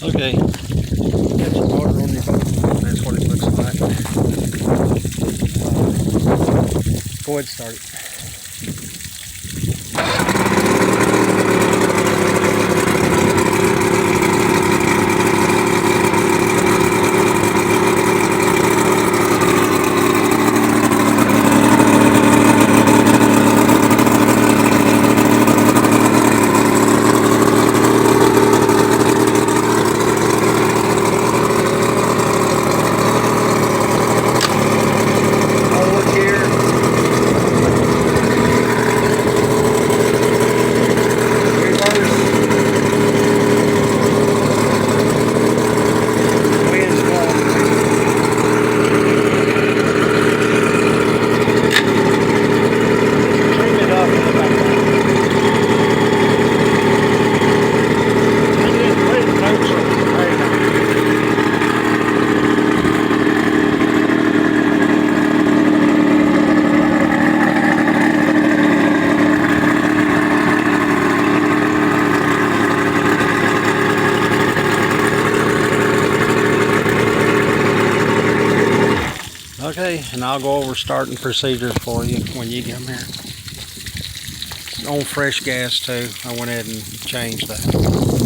Okay, got some water on your boat. That's what it looks like. Go ahead, start it. Okay, and I'll go over starting procedure for you when you get here. On fresh gas too. I went ahead and changed that.